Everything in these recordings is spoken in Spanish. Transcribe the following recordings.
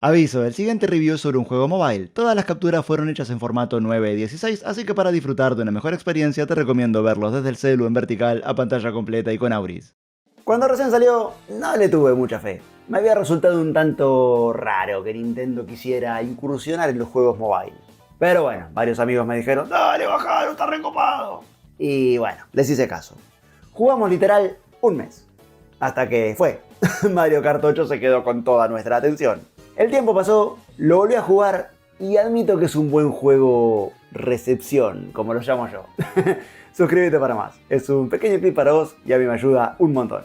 Aviso, el siguiente review es sobre un juego mobile. Todas las capturas fueron hechas en formato 9:16, así que para disfrutar de una mejor experiencia te recomiendo verlos desde el celu en vertical a pantalla completa y con auris. Cuando recién salió, no le tuve mucha fe. Me había resultado un tanto raro que Nintendo quisiera incursionar en los juegos mobile. Pero bueno, varios amigos me dijeron, dale, bajalo, está recopado. Y bueno, les hice caso. Jugamos literal un mes. Hasta que fue. Mario Kart 8 se quedó con toda nuestra atención. El tiempo pasó, lo volví a jugar y admito que es un buen juego recepción, como lo llamo yo. Suscríbete para más. Es un pequeño clip para vos y a mí me ayuda un montón.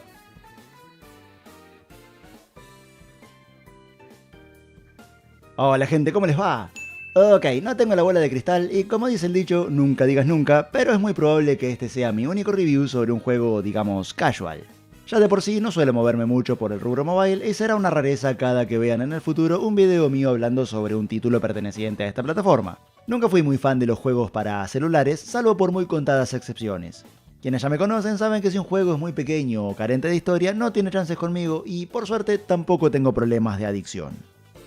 Hola gente, ¿cómo les va? Ok, no tengo la bola de cristal y como dice el dicho, nunca digas nunca, pero es muy probable que este sea mi único review sobre un juego, digamos, casual. Ya de por sí no suelo moverme mucho por el rubro mobile y será una rareza cada que vean en el futuro un video mío hablando sobre un título perteneciente a esta plataforma. Nunca fui muy fan de los juegos para celulares, salvo por muy contadas excepciones. Quienes ya me conocen saben que si un juego es muy pequeño o carente de historia no tiene chances conmigo y por suerte tampoco tengo problemas de adicción.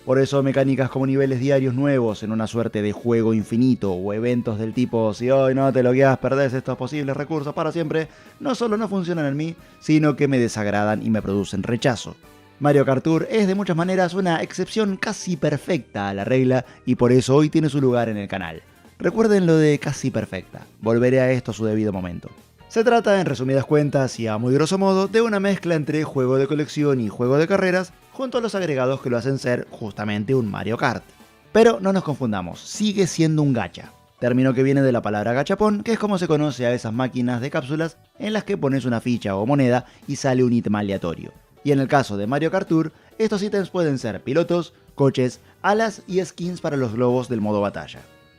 Por eso mecánicas como niveles diarios nuevos en una suerte de juego infinito o eventos del tipo si hoy no te logueas perdés estos posibles recursos para siempre, no solo no funcionan en mí, sino que me desagradan y me producen rechazo. Mario Kart Tour es de muchas maneras una excepción casi perfecta a la regla y por eso hoy tiene su lugar en el canal. Recuerden lo de casi perfecta, volveré a esto a su debido momento. Se trata, en resumidas cuentas y a muy grosso modo, de una mezcla entre juego de colección y juego de carreras, junto a los agregados que lo hacen ser justamente un Mario Kart. Pero no nos confundamos, sigue siendo un gacha. Término que viene de la palabra gachapón, que es como se conoce a esas máquinas de cápsulas en las que pones una ficha o moneda y sale un ítem aleatorio. Y en el caso de Mario Kart Tour, estos ítems pueden ser pilotos, coches, alas y skins para los globos del modo batalla.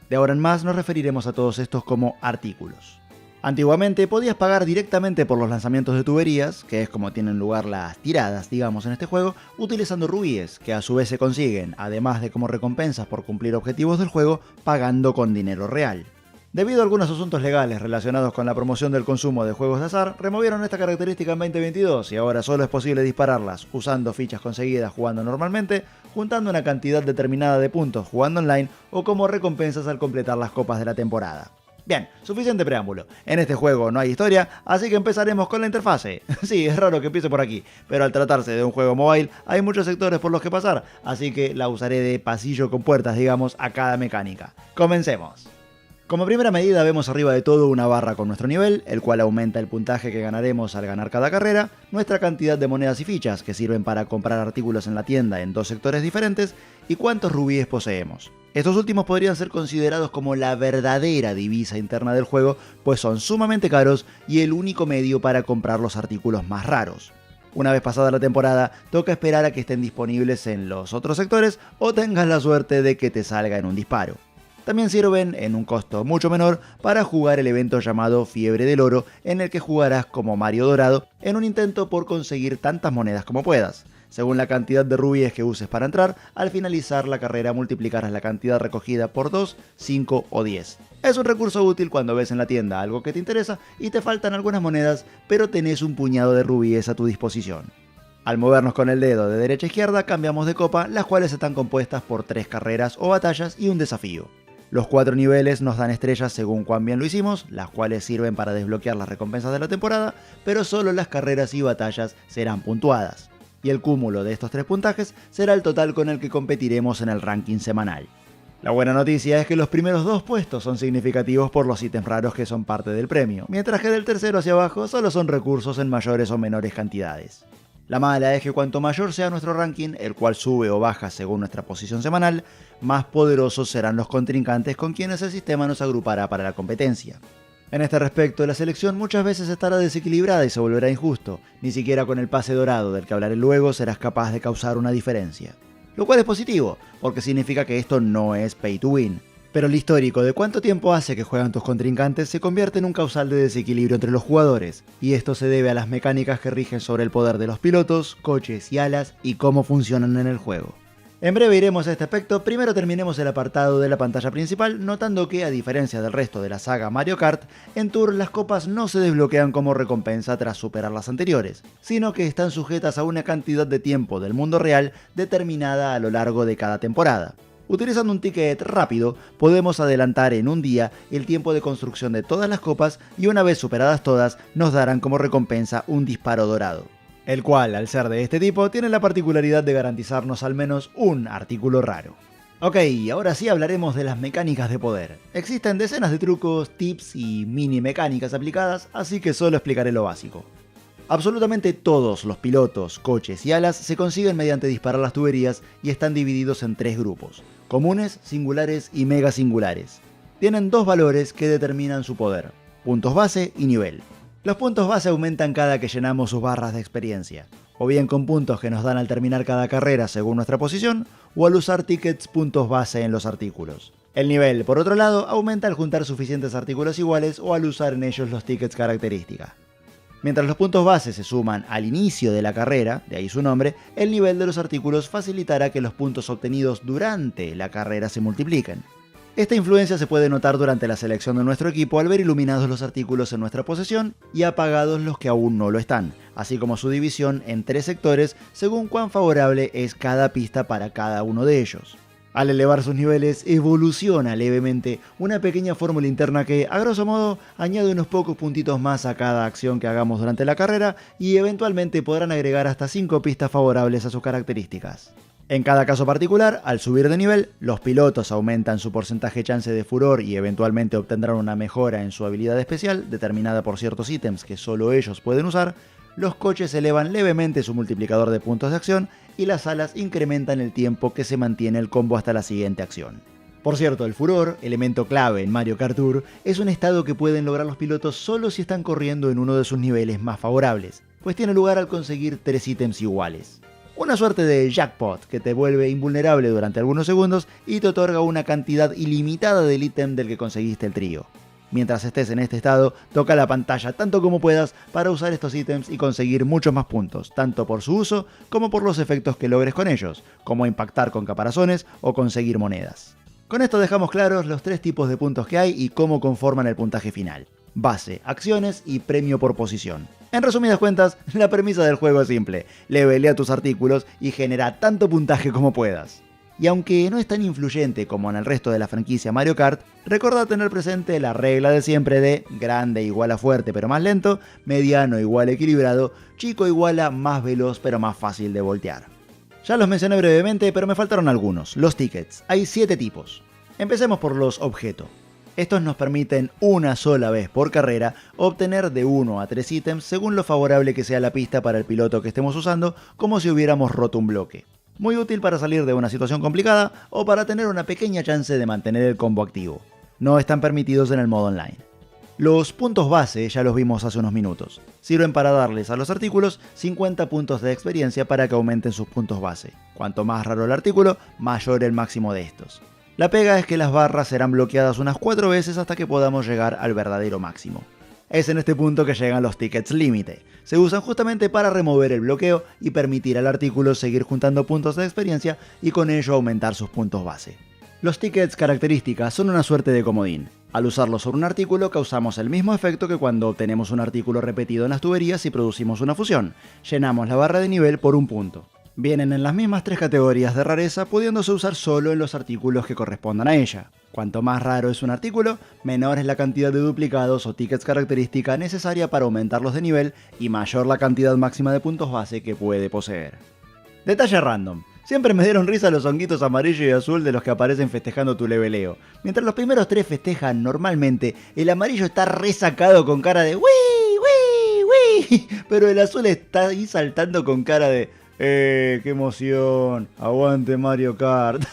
De ahora en más nos referiremos a todos estos como artículos. Antiguamente podías pagar directamente por los lanzamientos de tuberías, que es como tienen lugar las tiradas, digamos, en este juego, utilizando rubíes, que a su vez se consiguen, además de como recompensas por cumplir objetivos del juego, pagando con dinero real. Debido a algunos asuntos legales relacionados con la promoción del consumo de juegos de azar, removieron esta característica en 2022 y ahora solo es posible dispararlas usando fichas conseguidas jugando normalmente, juntando una cantidad determinada de puntos jugando online o como recompensas al completar las copas de la temporada. Bien, suficiente preámbulo. En este juego no hay historia, así que empezaremos con la interfase. Sí, es raro que empiece por aquí, pero al tratarse de un juego mobile hay muchos sectores por los que pasar, así que la usaré de pasillo con puertas, digamos, a cada mecánica. Comencemos. Como primera medida vemos arriba de todo una barra con nuestro nivel, el cual aumenta el puntaje que ganaremos al ganar cada carrera, nuestra cantidad de monedas y fichas que sirven para comprar artículos en la tienda en dos sectores diferentes, y cuántos rubíes poseemos. Estos últimos podrían ser considerados como la verdadera divisa interna del juego, pues son sumamente caros y el único medio para comprar los artículos más raros. Una vez pasada la temporada, toca esperar a que estén disponibles en los otros sectores o tengas la suerte de que te salga en un disparo. También sirven, en un costo mucho menor, para jugar el evento llamado Fiebre del Oro, en el que jugarás como Mario Dorado en un intento por conseguir tantas monedas como puedas. Según la cantidad de rubíes que uses para entrar, al finalizar la carrera multiplicarás la cantidad recogida por 2, 5 o 10. Es un recurso útil cuando ves en la tienda algo que te interesa y te faltan algunas monedas, pero tenés un puñado de rubíes a tu disposición. Al movernos con el dedo de derecha a izquierda cambiamos de copa, las cuales están compuestas por 3 carreras o batallas y un desafío. Los 4 niveles nos dan estrellas según cuán bien lo hicimos, las cuales sirven para desbloquear las recompensas de la temporada, pero solo las carreras y batallas serán puntuadas. Y el cúmulo de estos 3 puntajes será el total con el que competiremos en el ranking semanal. La buena noticia es que los primeros 2 puestos son significativos por los ítems raros que son parte del premio, mientras que del tercero hacia abajo solo son recursos en mayores o menores cantidades. La mala es que cuanto mayor sea nuestro ranking, el cual sube o baja según nuestra posición semanal, más poderosos serán los contrincantes con quienes el sistema nos agrupará para la competencia. En este respecto, la selección muchas veces estará desequilibrada y se volverá injusto, ni siquiera con el pase dorado del que hablaré luego serás capaz de causar una diferencia. Lo cual es positivo, porque significa que esto no es pay to win. Pero el histórico de cuánto tiempo hace que juegan tus contrincantes se convierte en un causal de desequilibrio entre los jugadores, y esto se debe a las mecánicas que rigen sobre el poder de los pilotos, coches y alas y cómo funcionan en el juego. En breve iremos a este aspecto, primero terminemos el apartado de la pantalla principal, notando que, a diferencia del resto de la saga Mario Kart, en Tour las copas no se desbloquean como recompensa tras superar las anteriores, sino que están sujetas a una cantidad de tiempo del mundo real determinada a lo largo de cada temporada. Utilizando un ticket rápido, podemos adelantar en un día el tiempo de construcción de todas las copas y una vez superadas todas, nos darán como recompensa un disparo dorado, el cual, al ser de este tipo, tiene la particularidad de garantizarnos al menos un artículo raro. Ok, ahora sí hablaremos de las mecánicas de poder. Existen decenas de trucos, tips y mini mecánicas aplicadas, así que solo explicaré lo básico. Absolutamente todos los pilotos, coches y alas se consiguen mediante disparar las tuberías y están divididos en 3 grupos: comunes, singulares y mega singulares. Tienen 2 valores que determinan su poder: puntos base y nivel. Los puntos base aumentan cada que llenamos sus barras de experiencia, o bien con puntos que nos dan al terminar cada carrera según nuestra posición, o al usar tickets puntos base en los artículos. El nivel, por otro lado, aumenta al juntar suficientes artículos iguales o al usar en ellos los tickets característica. Mientras los puntos base se suman al inicio de la carrera, de ahí su nombre, el nivel de los artículos facilitará que los puntos obtenidos durante la carrera se multipliquen. Esta influencia se puede notar durante la selección de nuestro equipo al ver iluminados los artículos en nuestra posesión y apagados los que aún no lo están, así como su división en 3 sectores según cuán favorable es cada pista para cada uno de ellos. Al elevar sus niveles, evoluciona levemente una pequeña fórmula interna que, a grosso modo, añade unos pocos puntitos más a cada acción que hagamos durante la carrera y eventualmente podrán agregar hasta 5 pistas favorables a sus características. En cada caso particular, al subir de nivel, los pilotos aumentan su porcentaje chance de furor y eventualmente obtendrán una mejora en su habilidad especial, determinada por ciertos ítems que solo ellos pueden usar. Los coches elevan levemente su multiplicador de puntos de acción y las alas incrementan el tiempo que se mantiene el combo hasta la siguiente acción. Por cierto, el furor, elemento clave en Mario Kart Tour, es un estado que pueden lograr los pilotos solo si están corriendo en uno de sus niveles más favorables, pues tiene lugar al conseguir 3 ítems iguales. Una suerte de jackpot que te vuelve invulnerable durante algunos segundos y te otorga una cantidad ilimitada del ítem del que conseguiste el trío. Mientras estés en este estado, toca la pantalla tanto como puedas para usar estos ítems y conseguir muchos más puntos, tanto por su uso como por los efectos que logres con ellos, como impactar con caparazones o conseguir monedas. Con esto dejamos claros los 3 tipos de puntos que hay y cómo conforman el puntaje final: base, acciones y premio por posición. En resumidas cuentas, la premisa del juego es simple: levelea tus artículos y genera tanto puntaje como puedas. Y aunque no es tan influyente como en el resto de la franquicia Mario Kart, recordá tener presente la regla de siempre de grande igual a fuerte pero más lento, mediano igual a equilibrado, chico igual a más veloz pero más fácil de voltear. Ya los mencioné brevemente, pero me faltaron algunos: los tickets. Hay 7 tipos. Empecemos por los objetos. Estos nos permiten una sola vez por carrera obtener de 1 a 3 ítems según lo favorable que sea la pista para el piloto que estemos usando, como si hubiéramos roto un bloque. Muy útil para salir de una situación complicada o para tener una pequeña chance de mantener el combo activo. No están permitidos en el modo online. Los puntos base ya los vimos hace unos minutos. Sirven para darles a los artículos 50 puntos de experiencia para que aumenten sus puntos base. Cuanto más raro el artículo, mayor el máximo de estos. La pega es que las barras serán bloqueadas unas 4 veces hasta que podamos llegar al verdadero máximo. Es en este punto que llegan los tickets límite. Se usan justamente para remover el bloqueo y permitir al artículo seguir juntando puntos de experiencia y con ello aumentar sus puntos base. Los tickets características son una suerte de comodín. Al usarlos sobre un artículo causamos el mismo efecto que cuando obtenemos un artículo repetido en las tuberías y producimos una fusión. Llenamos la barra de nivel por un punto. Vienen en las mismas 3 categorías de rareza, pudiéndose usar solo en los artículos que correspondan a ella. Cuanto más raro es un artículo, menor es la cantidad de duplicados o tickets característica necesaria para aumentarlos de nivel y mayor la cantidad máxima de puntos base que puede poseer. Detalle random: siempre me dieron risa los honguitos amarillo y azul de los que aparecen festejando tu leveleo. Mientras los primeros 3 festejan normalmente, el amarillo está resacado con cara de ¡Wii! ¡Wii! ¡Wii! Pero el azul está ahí saltando con cara de ¡qué emoción! ¡Aguante Mario Kart!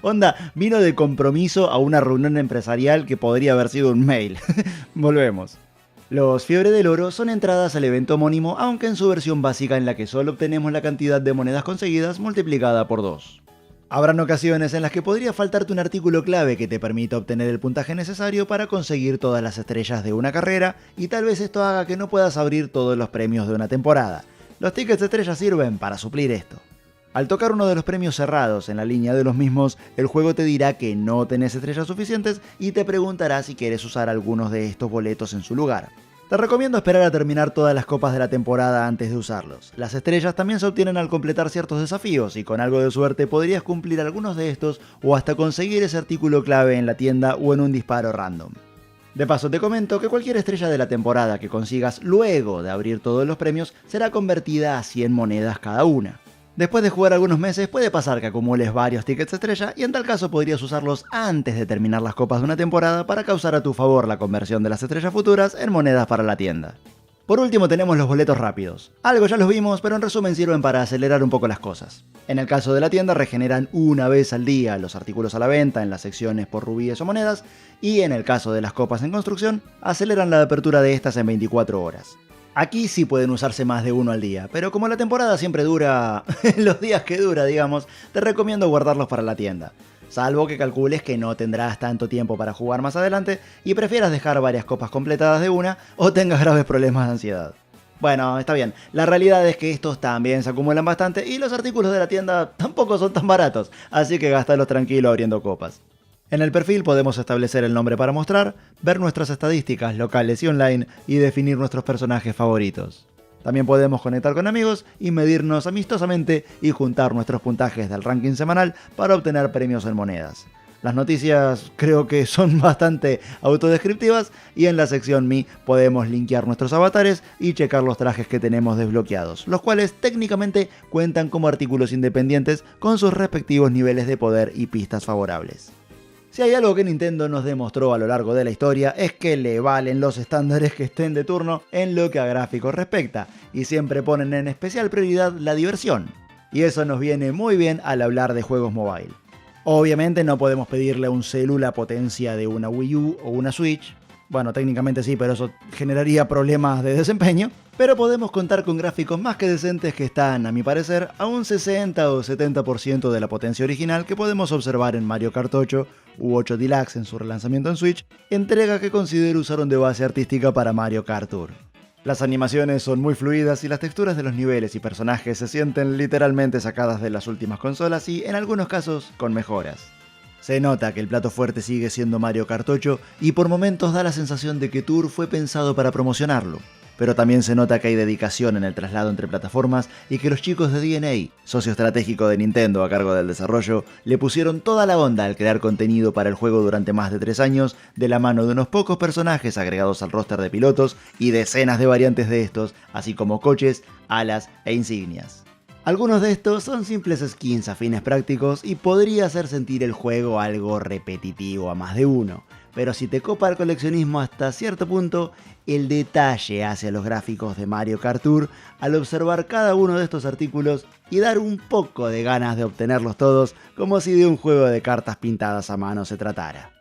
Onda, vino de compromiso a una reunión empresarial que podría haber sido un mail. Volvemos. Los Fiebre del Oro son entradas al evento homónimo, aunque en su versión básica en la que solo obtenemos la cantidad de monedas conseguidas multiplicada por 2. Habrán ocasiones en las que podría faltarte un artículo clave que te permita obtener el puntaje necesario para conseguir todas las estrellas de una carrera, y tal vez esto haga que no puedas abrir todos los premios de una temporada. Los tickets de estrella sirven para suplir esto. Al tocar uno de los premios cerrados en la línea de los mismos, el juego te dirá que no tenés estrellas suficientes y te preguntará si quieres usar algunos de estos boletos en su lugar. Te recomiendo esperar a terminar todas las copas de la temporada antes de usarlos. Las estrellas también se obtienen al completar ciertos desafíos y con algo de suerte podrías cumplir algunos de estos o hasta conseguir ese artículo clave en la tienda o en un disparo random. De paso te comento que cualquier estrella de la temporada que consigas luego de abrir todos los premios será convertida a 100 monedas cada una. Después de jugar algunos meses puede pasar que acumules varios tickets estrella y en tal caso podrías usarlos antes de terminar las copas de una temporada para causar a tu favor la conversión de las estrellas futuras en monedas para la tienda. Por último tenemos los boletos rápidos. Algo ya los vimos, pero en resumen sirven para acelerar un poco las cosas. En el caso de la tienda regeneran una vez al día los artículos a la venta en las secciones por rubíes o monedas, y en el caso de las copas en construcción, aceleran la apertura de estas en 24 horas. Aquí sí pueden usarse más de uno al día, pero como la temporada siempre dura los días que dura, digamos, te recomiendo guardarlos para la tienda. Salvo que calcules que no tendrás tanto tiempo para jugar más adelante y prefieras dejar varias copas completadas de una o tengas graves problemas de ansiedad. Bueno, está bien, la realidad es que estos también se acumulan bastante y los artículos de la tienda tampoco son tan baratos, así que gástalos tranquilo abriendo copas. En el perfil podemos establecer el nombre para mostrar, ver nuestras estadísticas locales y online y definir nuestros personajes favoritos. También podemos conectar con amigos y medirnos amistosamente y juntar nuestros puntajes del ranking semanal para obtener premios en monedas. Las noticias creo que son bastante autodescriptivas y en la sección Mi podemos linkear nuestros avatares y checar los trajes que tenemos desbloqueados, los cuales técnicamente cuentan como artículos independientes con sus respectivos niveles de poder y pistas favorables. Si hay algo que Nintendo nos demostró a lo largo de la historia es que le valen los estándares que estén de turno en lo que a gráficos respecta, y siempre ponen en especial prioridad la diversión. Y eso nos viene muy bien al hablar de juegos mobile. Obviamente no podemos pedirle a un celu la potencia de una Wii U o una Switch. Bueno, técnicamente sí, pero eso generaría problemas de desempeño. Pero podemos contar con gráficos más que decentes que están, a mi parecer, a un 60 o 70% de la potencia original que podemos observar en Mario Kart 8 u 8 Deluxe en su relanzamiento en Switch, entrega que considero usaron de base artística para Mario Kart Tour. Las animaciones son muy fluidas y las texturas de los niveles y personajes se sienten literalmente sacadas de las últimas consolas y, en algunos casos, con mejoras. Se nota que el plato fuerte sigue siendo Mario Kart 8 y por momentos da la sensación de que Tour fue pensado para promocionarlo. Pero también se nota que hay dedicación en el traslado entre plataformas y que los chicos de DNA, socio estratégico de Nintendo a cargo del desarrollo, le pusieron toda la onda al crear contenido para el juego durante más de 3 años de la mano de unos pocos personajes agregados al roster de pilotos y decenas de variantes de estos, así como coches, alas e insignias. Algunos de estos son simples skins a fines prácticos y podría hacer sentir el juego algo repetitivo a más de uno, pero si te copa el coleccionismo hasta cierto punto, el detalle hacia los gráficos de Mario Kart Tour al observar cada uno de estos artículos y dar un poco de ganas de obtenerlos todos como si de un juego de cartas pintadas a mano se tratara.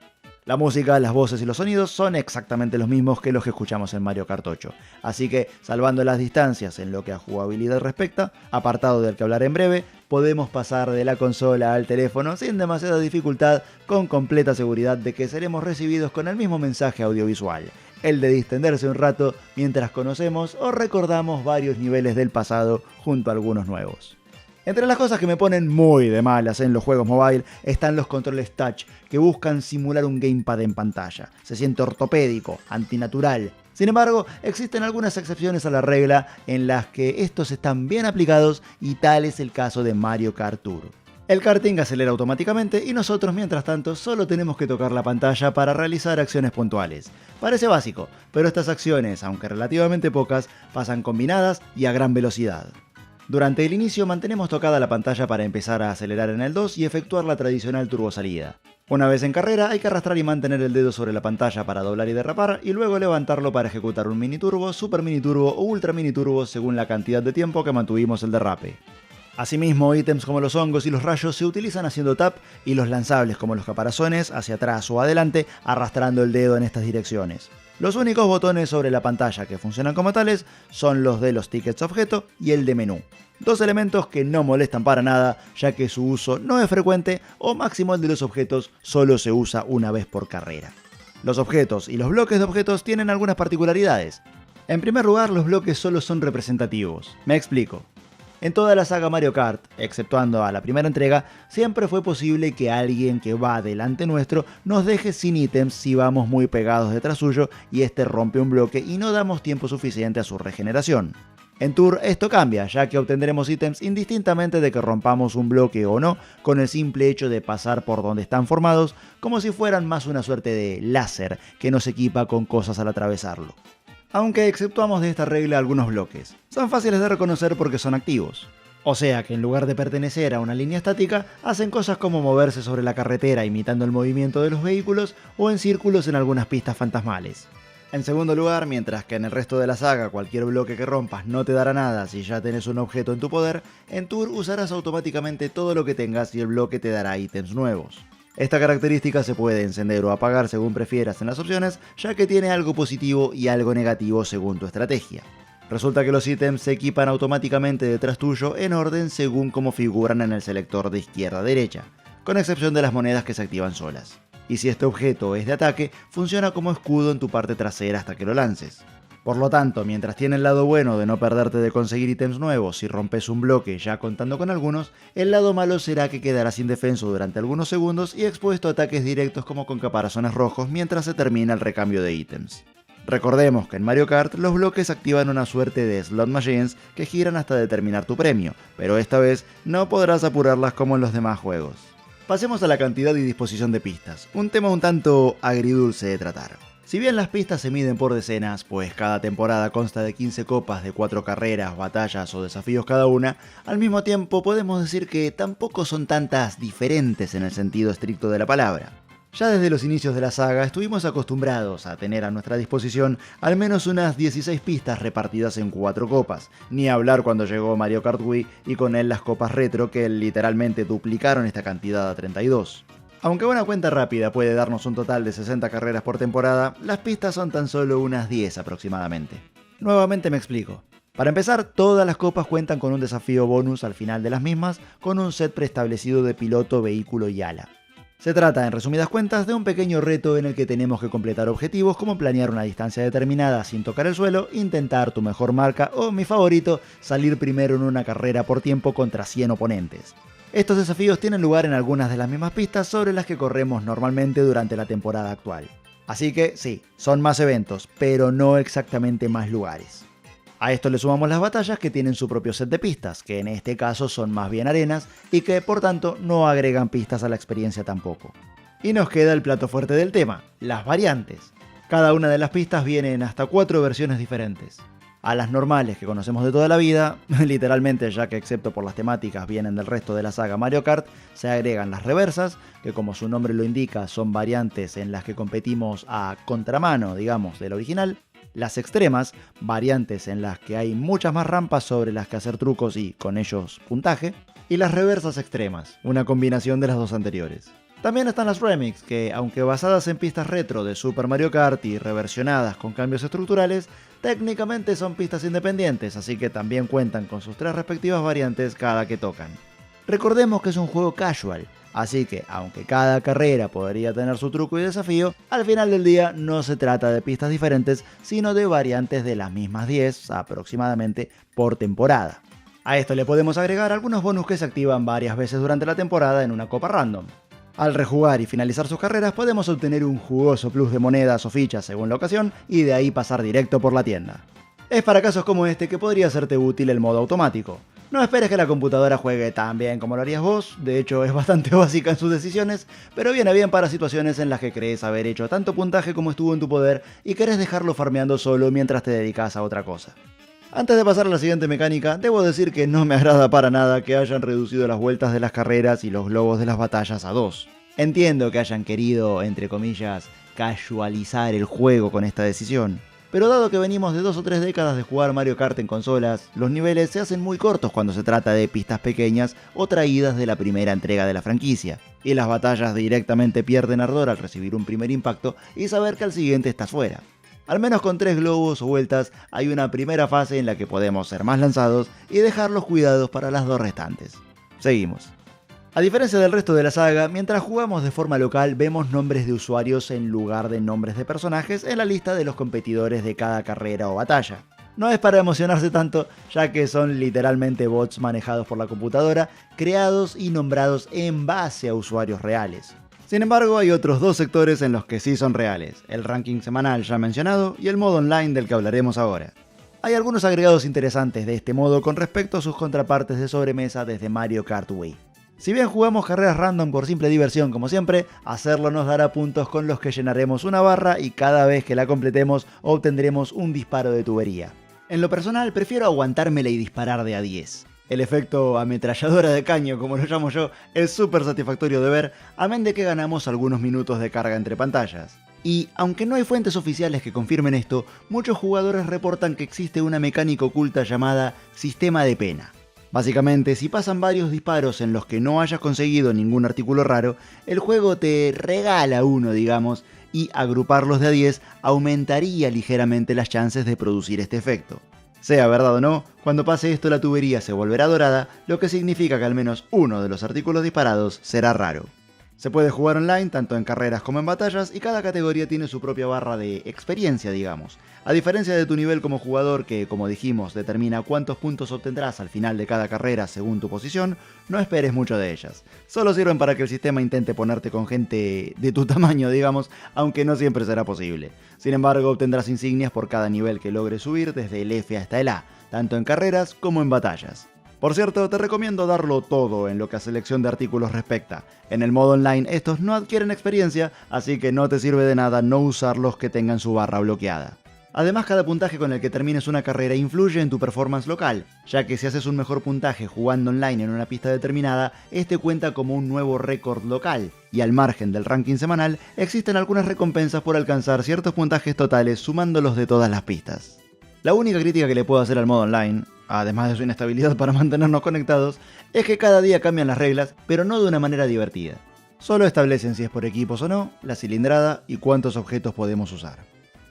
La música, las voces y los sonidos son exactamente los mismos que los que escuchamos en Mario Kart 8, así que, salvando las distancias en lo que a jugabilidad respecta, apartado del que hablaré en breve, podemos pasar de la consola al teléfono sin demasiada dificultad, con completa seguridad de que seremos recibidos con el mismo mensaje audiovisual, el de distenderse un rato mientras conocemos o recordamos varios niveles del pasado junto a algunos nuevos. Entre las cosas que me ponen muy de malas en los juegos mobile están los controles touch, que buscan simular un gamepad en pantalla. Se siente ortopédico, antinatural. Sin embargo, existen algunas excepciones a la regla en las que estos están bien aplicados y tal es el caso de Mario Kart Tour. El karting acelera automáticamente y nosotros, mientras tanto, solo tenemos que tocar la pantalla para realizar acciones puntuales. Parece básico, pero estas acciones, aunque relativamente pocas, pasan combinadas y a gran velocidad. Durante el inicio mantenemos tocada la pantalla para empezar a acelerar en el 2 y efectuar la tradicional turbosalida. Una vez en carrera hay que arrastrar y mantener el dedo sobre la pantalla para doblar y derrapar y luego levantarlo para ejecutar un mini turbo, super mini turbo o ultra mini turbo según la cantidad de tiempo que mantuvimos el derrape. Asimismo, ítems como los hongos y los rayos se utilizan haciendo tap y los lanzables como los caparazones hacia atrás o adelante arrastrando el dedo en estas direcciones. Los únicos botones sobre la pantalla que funcionan como tales son los de los tickets objeto y el de menú. Dos elementos que no molestan para nada, ya que su uso no es frecuente o máximo el de los objetos solo se usa una vez por carrera. Los objetos y los bloques de objetos tienen algunas particularidades. En primer lugar, los bloques solo son representativos. Me explico. En toda la saga Mario Kart, exceptuando a la primera entrega, siempre fue posible que alguien que va delante nuestro nos deje sin ítems si vamos muy pegados detrás suyo y este rompe un bloque y no damos tiempo suficiente a su regeneración. En Tour esto cambia, ya que obtendremos ítems indistintamente de que rompamos un bloque o no, con el simple hecho de pasar por donde están formados, como si fueran más una suerte de láser que nos equipa con cosas al atravesarlo. Aunque exceptuamos de esta regla algunos bloques, son fáciles de reconocer porque son activos. O sea que en lugar de pertenecer a una línea estática, hacen cosas como moverse sobre la carretera imitando el movimiento de los vehículos o en círculos en algunas pistas fantasmales. En segundo lugar, mientras que en el resto de la saga cualquier bloque que rompas no te dará nada si ya tenés un objeto en tu poder, en Tour usarás automáticamente todo lo que tengas y el bloque te dará ítems nuevos. Esta característica se puede encender o apagar según prefieras en las opciones, ya que tiene algo positivo y algo negativo según tu estrategia. Resulta que los ítems se equipan automáticamente detrás tuyo en orden según cómo figuran en el selector de izquierda a derecha, con excepción de las monedas que se activan solas. Y si este objeto es de ataque, funciona como escudo en tu parte trasera hasta que lo lances. Por lo tanto, mientras tiene el lado bueno de no perderte de conseguir ítems nuevos si rompes un bloque ya contando con algunos, el lado malo será que quedarás indefenso durante algunos segundos y expuesto a ataques directos como con caparazones rojos mientras se termina el recambio de ítems. Recordemos que en Mario Kart los bloques activan una suerte de slot machines que giran hasta determinar tu premio, pero esta vez no podrás apurarlas como en los demás juegos. Pasemos a la cantidad y disposición de pistas, un tema un tanto agridulce de tratar. Si bien las pistas se miden por decenas, pues cada temporada consta de 15 copas de 4 carreras, batallas o desafíos cada una, al mismo tiempo podemos decir que tampoco son tantas diferentes en el sentido estricto de la palabra. Ya desde los inicios de la saga estuvimos acostumbrados a tener a nuestra disposición al menos unas 16 pistas repartidas en 4 copas, ni hablar cuando llegó Mario Kart Wii y con él las copas retro que literalmente duplicaron esta cantidad a 32. Aunque una cuenta rápida puede darnos un total de 60 carreras por temporada, las pistas son tan solo unas 10 aproximadamente. Nuevamente me explico. Para empezar, todas las copas cuentan con un desafío bonus al final de las mismas, con un set preestablecido de piloto, vehículo y ala. Se trata, en resumidas cuentas, de un pequeño reto en el que tenemos que completar objetivos como planear una distancia determinada sin tocar el suelo, intentar tu mejor marca o, mi favorito, salir primero en una carrera por tiempo contra 100 oponentes. Estos desafíos tienen lugar en algunas de las mismas pistas sobre las que corremos normalmente durante la temporada actual. Así que sí, son más eventos, pero no exactamente más lugares. A esto le sumamos las batallas que tienen su propio set de pistas, que en este caso son más bien arenas y que por tanto no agregan pistas a la experiencia tampoco. Y nos queda el plato fuerte del tema, las variantes. Cada una de las pistas viene en hasta 4 versiones diferentes. A las normales que conocemos de toda la vida, literalmente ya que excepto por las temáticas vienen del resto de la saga Mario Kart, se agregan las reversas, que como su nombre lo indica son variantes en las que competimos a contramano, digamos, del original. Las extremas, variantes en las que hay muchas más rampas sobre las que hacer trucos y, con ellos, puntaje. Y las reversas extremas, una combinación de las dos anteriores. También están las remix, que aunque basadas en pistas retro de Super Mario Kart y reversionadas con cambios estructurales, técnicamente son pistas independientes, así que también cuentan con sus 3 respectivas variantes cada que tocan. Recordemos que es un juego casual, así que aunque cada carrera podría tener su truco y desafío, al final del día no se trata de pistas diferentes, sino de variantes de las mismas 10 aproximadamente por temporada. A esto le podemos agregar algunos bonus que se activan varias veces durante la temporada en una copa random. Al rejugar y finalizar sus carreras podemos obtener un jugoso plus de monedas o fichas según la ocasión y de ahí pasar directo por la tienda. Es para casos como este que podría serte útil el modo automático. No esperes que la computadora juegue tan bien como lo harías vos, de hecho es bastante básica en sus decisiones, pero viene bien para situaciones en las que crees haber hecho tanto puntaje como estuvo en tu poder y querés dejarlo farmeando solo mientras te dedicas a otra cosa. Antes de pasar a la siguiente mecánica, debo decir que no me agrada para nada que hayan reducido las vueltas de las carreras y los globos de las batallas a 2. Entiendo que hayan querido, entre comillas, casualizar el juego con esta decisión, pero dado que venimos de 2 o 3 décadas de jugar Mario Kart en consolas, los niveles se hacen muy cortos cuando se trata de pistas pequeñas o traídas de la primera entrega de la franquicia, y las batallas directamente pierden ardor al recibir un primer impacto y saber que al siguiente estás fuera. Al menos con 3 globos o vueltas hay una primera fase en la que podemos ser más lanzados y dejar los cuidados para las 2 restantes. Seguimos. A diferencia del resto de la saga, mientras jugamos de forma local vemos nombres de usuarios en lugar de nombres de personajes en la lista de los competidores de cada carrera o batalla. No es para emocionarse tanto, ya que son literalmente bots manejados por la computadora, creados y nombrados en base a usuarios reales. Sin embargo, hay otros dos sectores en los que sí son reales, el ranking semanal ya mencionado y el modo online del que hablaremos ahora. Hay algunos agregados interesantes de este modo con respecto a sus contrapartes de sobremesa desde Mario Kart Wii. Si bien jugamos carreras random por simple diversión como siempre, hacerlo nos dará puntos con los que llenaremos una barra y cada vez que la completemos obtendremos un disparo de tubería. En lo personal prefiero aguantármela y disparar de a 10. El efecto ametralladora de caño, como lo llamo yo, es súper satisfactorio de ver, amén de que ganamos algunos minutos de carga entre pantallas. Y, aunque no hay fuentes oficiales que confirmen esto, muchos jugadores reportan que existe una mecánica oculta llamada sistema de pena. Básicamente, si pasan varios disparos en los que no hayas conseguido ningún artículo raro, el juego te regala uno, digamos, y agruparlos de a 10 aumentaría ligeramente las chances de producir este efecto. Sea verdad o no, cuando pase esto la tubería se volverá dorada, lo que significa que al menos uno de los artículos disparados será raro. Se puede jugar online tanto en carreras como en batallas y cada categoría tiene su propia barra de experiencia, digamos. A diferencia de tu nivel como jugador que, como dijimos, determina cuántos puntos obtendrás al final de cada carrera según tu posición, no esperes mucho de ellas. Solo sirven para que el sistema intente ponerte con gente de tu tamaño, digamos, aunque no siempre será posible. Sin embargo, obtendrás insignias por cada nivel que logres subir desde el F hasta el A, tanto en carreras como en batallas. Por cierto, te recomiendo darlo todo en lo que a selección de artículos respecta. En el modo online estos no adquieren experiencia, así que no te sirve de nada no usar los que tengan su barra bloqueada. Además, cada puntaje con el que termines una carrera influye en tu performance local, ya que si haces un mejor puntaje jugando online en una pista determinada, este cuenta como un nuevo récord local, y al margen del ranking semanal, existen algunas recompensas por alcanzar ciertos puntajes totales sumándolos de todas las pistas. La única crítica que le puedo hacer al modo online, además de su inestabilidad para mantenernos conectados, es que cada día cambian las reglas, pero no de una manera divertida. Solo establecen si es por equipos o no, la cilindrada y cuántos objetos podemos usar.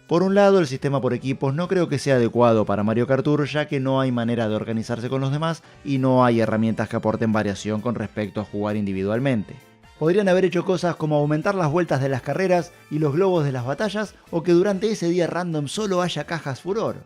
Por un lado, el sistema por equipos no creo que sea adecuado para Mario Kart Tour, ya que no hay manera de organizarse con los demás y no hay herramientas que aporten variación con respecto a jugar individualmente. Podrían haber hecho cosas como aumentar las vueltas de las carreras y los globos de las batallas, o que durante ese día random solo haya cajas furor.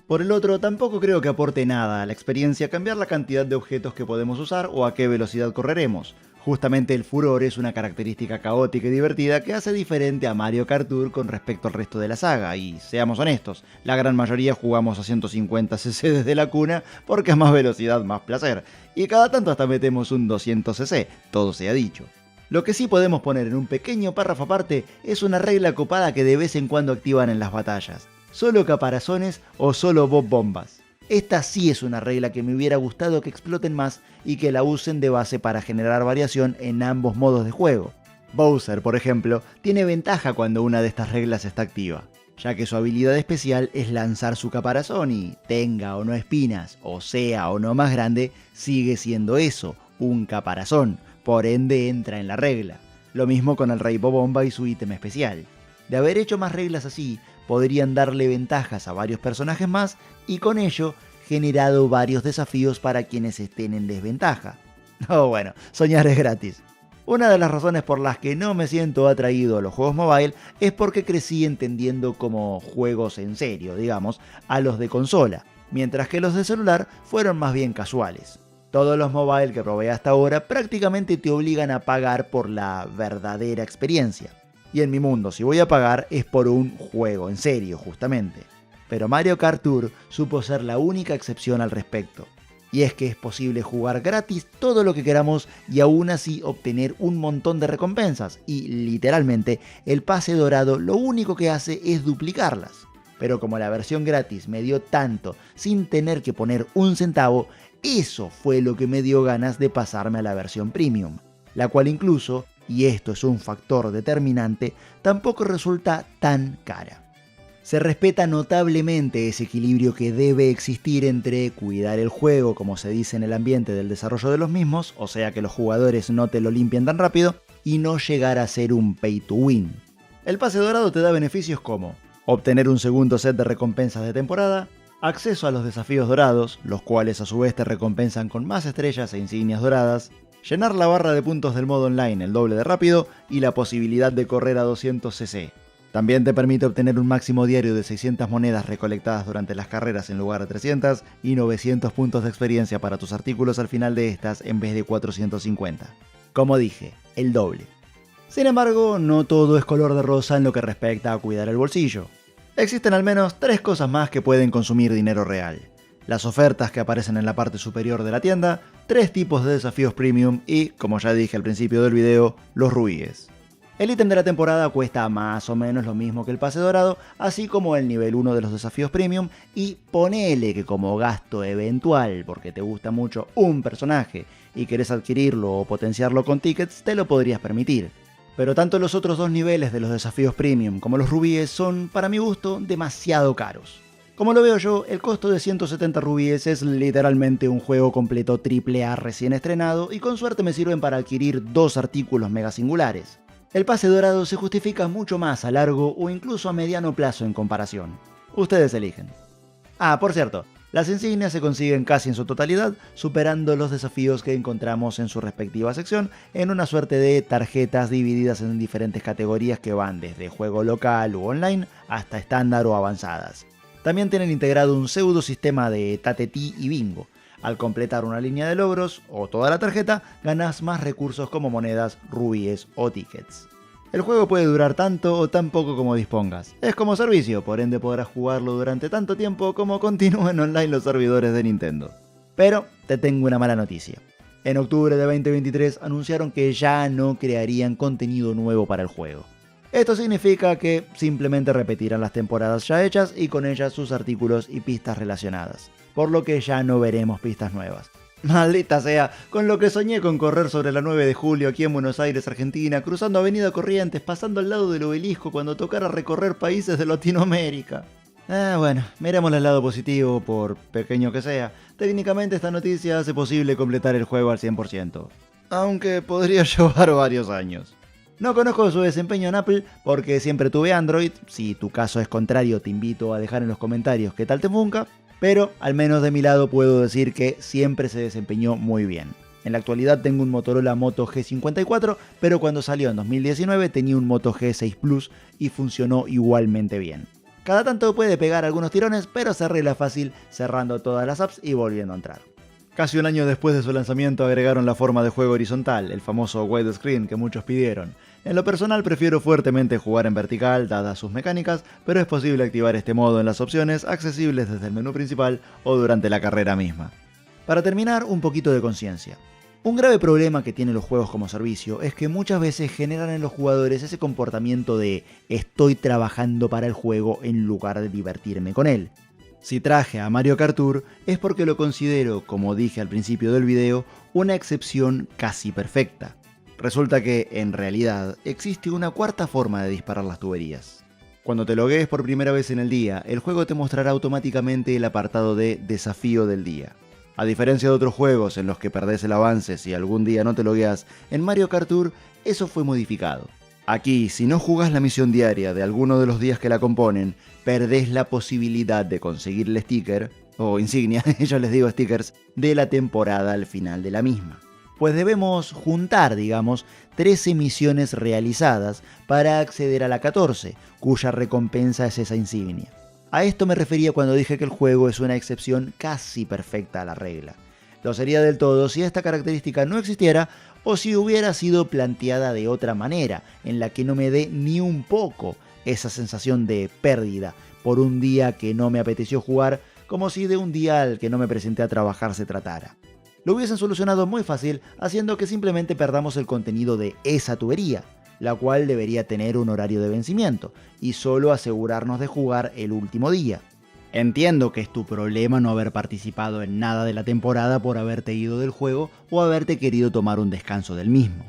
Por el otro, tampoco creo que aporte nada a la experiencia cambiar la cantidad de objetos que podemos usar o a qué velocidad correremos. Justamente el furor es una característica caótica y divertida que hace diferente a Mario Kart Tour con respecto al resto de la saga, y seamos honestos, la gran mayoría jugamos a 150cc desde la cuna porque a más velocidad más placer, y cada tanto hasta metemos un 200cc, todo sea dicho. Lo que sí podemos poner en un pequeño párrafo aparte es una regla copada que de vez en cuando activan en las batallas. Solo caparazones o solo bombas. Esta sí es una regla que me hubiera gustado que exploten más y que la usen de base para generar variación en ambos modos de juego. Bowser, por ejemplo, tiene ventaja cuando una de estas reglas está activa, ya que su habilidad especial es lanzar su caparazón y, tenga o no espinas, o sea o no más grande, sigue siendo eso, un caparazón, por ende entra en la regla. Lo mismo con el Rey Bomba y su ítem especial. De haber hecho más reglas así, podrían darle ventajas a varios personajes más y con ello generado varios desafíos para quienes estén en desventaja. Oh, bueno, soñar es gratis. Una de las razones por las que no me siento atraído a los juegos mobile es porque crecí entendiendo como juegos en serio, digamos, a los de consola, mientras que los de celular fueron más bien casuales. Todos los mobile que probé hasta ahora prácticamente te obligan a pagar por la verdadera experiencia. Y en mi mundo, si voy a pagar, es por un juego en serio, justamente. Pero Mario Kart Tour supo ser la única excepción al respecto. Y es que es posible jugar gratis todo lo que queramos y aún así obtener un montón de recompensas. Y literalmente, el pase dorado lo único que hace es duplicarlas. Pero como la versión gratis me dio tanto sin tener que poner un centavo, eso fue lo que me dio ganas de pasarme a la versión premium. La cual incluso, y esto es un factor determinante, tampoco resulta tan cara. Se respeta notablemente ese equilibrio que debe existir entre cuidar el juego, como se dice en el ambiente del desarrollo de los mismos, o sea que los jugadores no te lo limpien tan rápido, y no llegar a ser un pay to win. El pase dorado te da beneficios como obtener un segundo set de recompensas de temporada, acceso a los desafíos dorados, los cuales a su vez te recompensan con más estrellas e insignias doradas, llenar la barra de puntos del modo online el doble de rápido y la posibilidad de correr a 200cc. También te permite obtener un máximo diario de 600 monedas recolectadas durante las carreras en lugar de 300 y 900 puntos de experiencia para tus artículos al final de estas en vez de 450. Como dije, el doble. Sin embargo, no todo es color de rosa en lo que respecta a cuidar el bolsillo. Existen al menos 3 cosas más que pueden consumir dinero real. Las ofertas que aparecen en la parte superior de la tienda, 3 tipos de desafíos premium y, como ya dije al principio del video, los rubíes. El ítem de la temporada cuesta más o menos lo mismo que el pase dorado, así como el nivel 1 de los desafíos premium, y ponele que como gasto eventual, porque te gusta mucho un personaje y querés adquirirlo o potenciarlo con tickets, te lo podrías permitir. Pero tanto los otros 2 niveles de los desafíos premium como los rubíes son, para mi gusto, demasiado caros. Como lo veo yo, el costo de 170 rubíes es literalmente un juego completo AAA recién estrenado y con suerte me sirven para adquirir 2 artículos mega singulares. El pase dorado se justifica mucho más a largo o incluso a mediano plazo en comparación. Ustedes eligen. Ah, por cierto, las insignias se consiguen casi en su totalidad, superando los desafíos que encontramos en su respectiva sección, en una suerte de tarjetas divididas en diferentes categorías que van desde juego local u online hasta estándar o avanzadas. También tienen integrado un pseudo sistema de tatetí y bingo. Al completar una línea de logros o toda la tarjeta, ganas más recursos como monedas, rubíes o tickets. El juego puede durar tanto o tan poco como dispongas. Es como servicio, por ende podrás jugarlo durante tanto tiempo como continúen online los servidores de Nintendo. Pero te tengo una mala noticia. En octubre de 2023 anunciaron que ya no crearían contenido nuevo para el juego. Esto significa que simplemente repetirán las temporadas ya hechas y con ellas sus artículos y pistas relacionadas, por lo que ya no veremos pistas nuevas. Maldita sea, con lo que soñé con correr sobre la 9 de julio aquí en Buenos Aires, Argentina, cruzando Avenida Corrientes, pasando al lado del obelisco cuando tocara recorrer países de Latinoamérica. Bueno, miremos el lado positivo, por pequeño que sea. Técnicamente esta noticia hace posible completar el juego al 100%, aunque podría llevar varios años. No conozco su desempeño en Apple porque siempre tuve Android. Si tu caso es contrario, te invito a dejar en los comentarios qué tal te funca. Pero al menos de mi lado puedo decir que siempre se desempeñó muy bien. En la actualidad tengo un Motorola Moto G54, pero cuando salió en 2019 tenía un Moto G6 Plus y funcionó igualmente bien. Cada tanto puede pegar algunos tirones, pero se arregla fácil cerrando todas las apps y volviendo a entrar. Casi un año después de su lanzamiento agregaron la forma de juego horizontal, el famoso widescreen que muchos pidieron. En lo personal prefiero fuertemente jugar en vertical dadas sus mecánicas, pero es posible activar este modo en las opciones accesibles desde el menú principal o durante la carrera misma. Para terminar, un poquito de conciencia. Un grave problema que tienen los juegos como servicio es que muchas veces generan en los jugadores ese comportamiento de estoy trabajando para el juego en lugar de divertirme con él. Si traje a Mario Kart Tour es porque lo considero, como dije al principio del video, una excepción casi perfecta. Resulta que, en realidad, existe una cuarta forma de disparar las tuberías. Cuando te loguees por primera vez en el día, el juego te mostrará automáticamente el apartado de Desafío del Día. A diferencia de otros juegos en los que perdés el avance si algún día no te logueas, en Mario Kart Tour eso fue modificado. Aquí, si no jugás la misión diaria de alguno de los días que la componen, perdés la posibilidad de conseguir el sticker, o insignia, yo les digo stickers, de la temporada al final de la misma. Pues debemos juntar, 13 misiones realizadas para acceder a la 14, cuya recompensa es esa insignia. A esto me refería cuando dije que el juego es una excepción casi perfecta a la regla. Lo sería del todo si esta característica no existiera o si hubiera sido planteada de otra manera, en la que no me dé ni un poco esa sensación de pérdida por un día que no me apeteció jugar, como si de un día al que no me presenté a trabajar se tratara. Lo hubiesen solucionado muy fácil haciendo que simplemente perdamos el contenido de esa tubería, la cual debería tener un horario de vencimiento, y solo asegurarnos de jugar el último día. Entiendo que es tu problema no haber participado en nada de la temporada por haberte ido del juego o haberte querido tomar un descanso del mismo.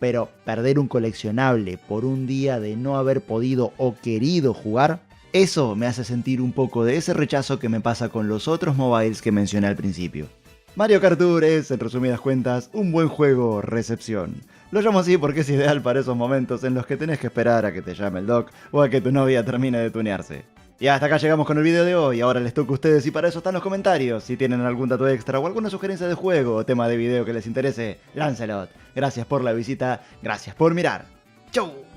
Pero perder un coleccionable por un día de no haber podido o querido jugar, eso me hace sentir un poco de ese rechazo que me pasa con los otros mobiles que mencioné al principio. Mario Kart Tour es, en resumidas cuentas, un buen juego recepción. Lo llamo así porque es ideal para esos momentos en los que tenés que esperar a que te llame el doc o a que tu novia termine de tunearse. Y hasta acá llegamos con el video de hoy, ahora les toca a ustedes y para eso están los comentarios. Si tienen algún dato extra o alguna sugerencia de juego o tema de video que les interese, láncelot. Gracias por la visita, gracias por mirar. ¡Chau!